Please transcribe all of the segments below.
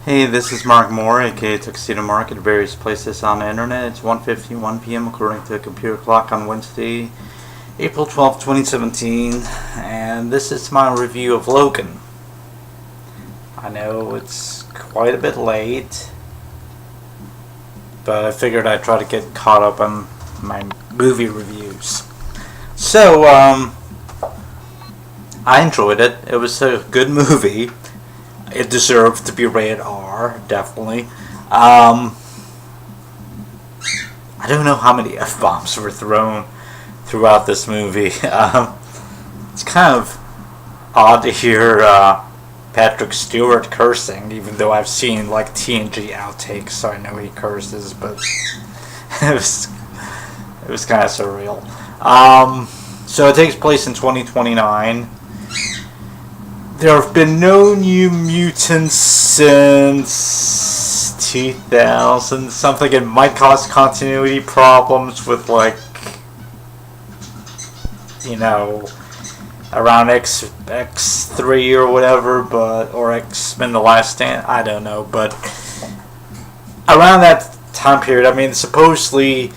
Hey, this is Mark Moore, aka Tuxedo Mark, at various places on the internet. It's 1:51 p.m. according to the computer clock on Wednesday, April 12th, 2017, and this is my review of Logan. I know it's quite a bit late, but I figured I'd try to get caught up on my movie reviews. So, I enjoyed it. It was a good movie. It deserved to be rated R, definitely. I don't know how many F-bombs were thrown throughout this movie. It's kind of odd to hear Patrick Stewart cursing, even though I've seen like TNG outtakes, so I know he curses, but it was kind of surreal. So it takes place in 2029. There have been no New Mutants since 2000 something. It might cause continuity problems with, like, you know, around X3 or whatever, or X-Men The Last Stand, I don't know, but around that time period, I mean, supposedly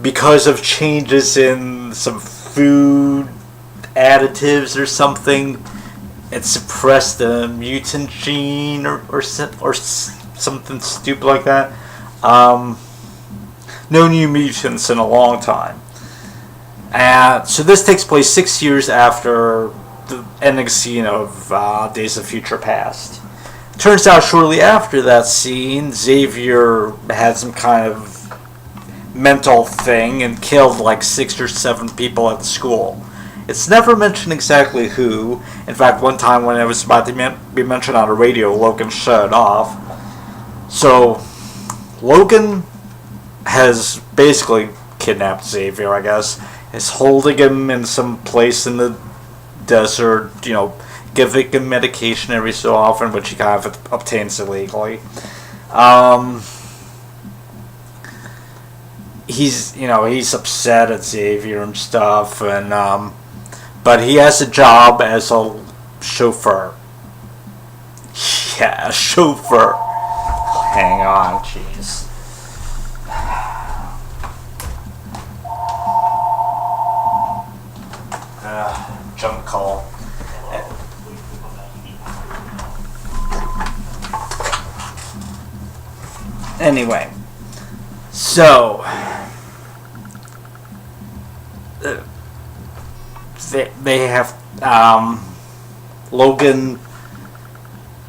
because of changes in some food additives or something, it suppressed the mutant gene or something stupid like that. No new mutants in a long time. So this takes place 6 years after the ending scene of Days of Future Past. Turns out shortly after that scene, Xavier had some kind of mental thing and killed like 6 or 7 people at the school. It's never mentioned exactly who. In fact, one time when it was about to be mentioned on the radio, Logan shut it off. So, Logan has basically kidnapped Xavier, I guess. Is holding him in some place in the desert, you know, giving him medication every so often, which he kind of obtains illegally. He's upset at Xavier and stuff, and but he has a job as a chauffeur. Yeah, a chauffeur. Hang on, jeez. Jump call. Anyway, so they have Logan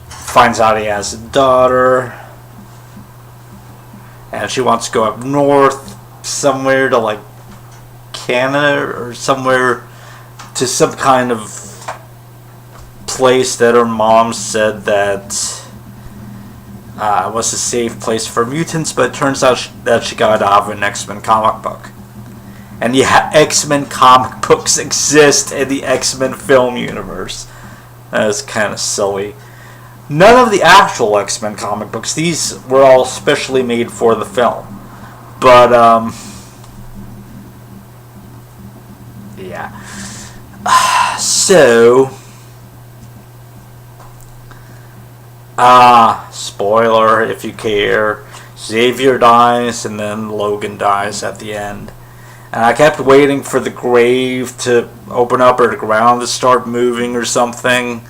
finds out he has a daughter, and she wants to go up north somewhere to like Canada or somewhere, to some kind of place that her mom said that was a safe place for mutants, but it turns out that she got out of an X-Men comic book. And yeah, X-Men comic books exist in the X-Men film universe. That is kind of silly. None of the actual X-Men comic books. These were all specially made for the film. But, yeah. So, spoiler if you care, Xavier dies and then Logan dies at the end. And I kept waiting for the grave to open up or the ground to start moving or something.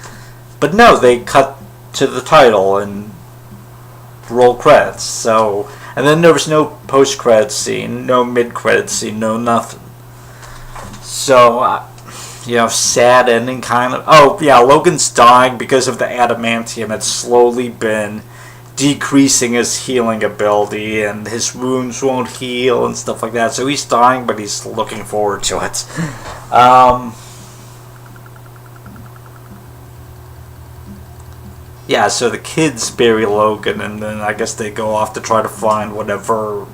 But no, they cut to the title and roll credits. So, and then there was no post-credits scene, no mid-credits scene, no nothing. So, sad ending kind of. Oh, yeah, Logan's dying because of the adamantium. It's slowly been decreasing his healing ability, and his wounds won't heal and stuff like that. So he's dying, but he's looking forward to it. Yeah, so the kids bury Logan, and then I guess they go off to try to find whatever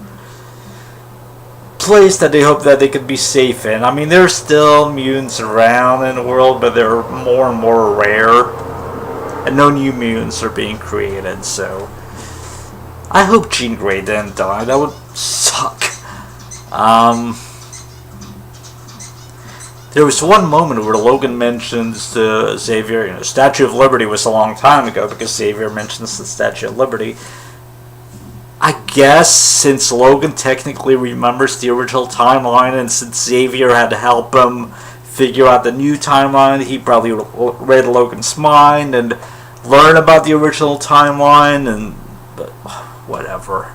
place that they hope that they could be safe in. I mean, there's still mutants around in the world, but they're more and more rare, and no new mutants are being created. So I hope Jean Grey didn't die. That would suck. There was one moment where Logan mentions to Xavier, Statue of Liberty was a long time ago, because Xavier mentions the Statue of Liberty. I guess since Logan technically remembers the original timeline, and since Xavier had to help him figure out the new timeline, he probably read Logan's mind and learn about the original timeline, and but whatever.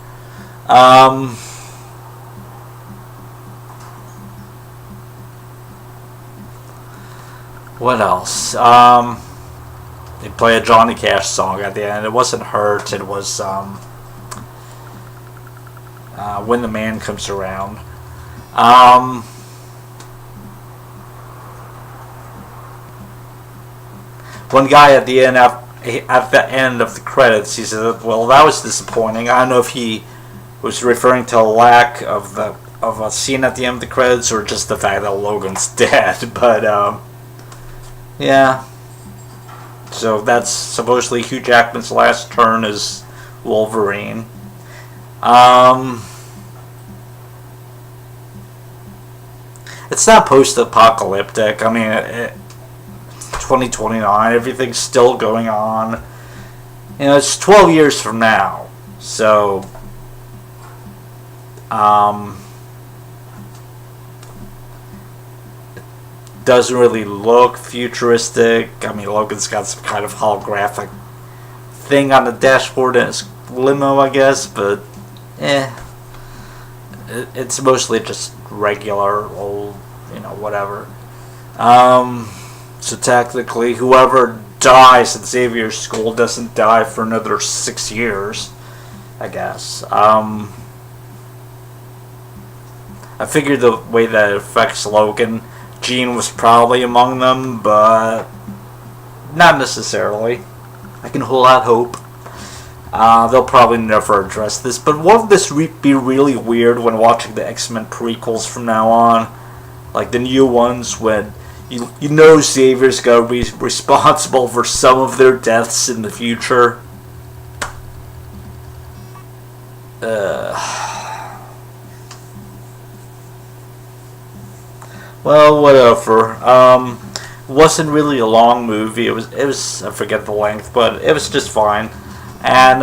What else? They play a Johnny Cash song at the end. It wasn't Hurt. It was When the Man Comes Around. One guy at the end of the credits, he said, "Well, that was disappointing." I don't know if he was referring to a lack of a scene at the end of the credits, or just the fact that Logan's dead. But yeah. So that's supposedly Hugh Jackman's last turn as Wolverine. It's not post-apocalyptic. I mean, 2029, everything's still going on. It's 12 years from now. So, doesn't really look futuristic. I mean, Logan's got some kind of holographic thing on the dashboard in his limo, I guess, but it's mostly just regular old, whatever. So technically, whoever dies at Xavier's school doesn't die for another 6 years, I guess. I figured the way that it affects Logan, Jean was probably among them, but not necessarily. I can hold out hope. They'll probably never address this, but won't this be really weird when watching the X-Men prequels from now on? Like the new ones, when you know Xavier's gonna be responsible for some of their deaths in the future. Well, whatever. Wasn't really a long movie. It was I forget the length, but it was just fine. And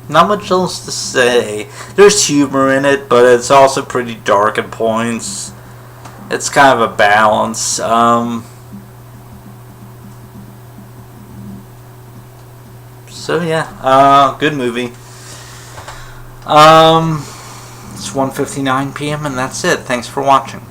not much else to say. There's humor in it, but it's also pretty dark at points. It's kind of a balance. So yeah, good movie. It's 1:59 p.m. and that's it. Thanks for watching.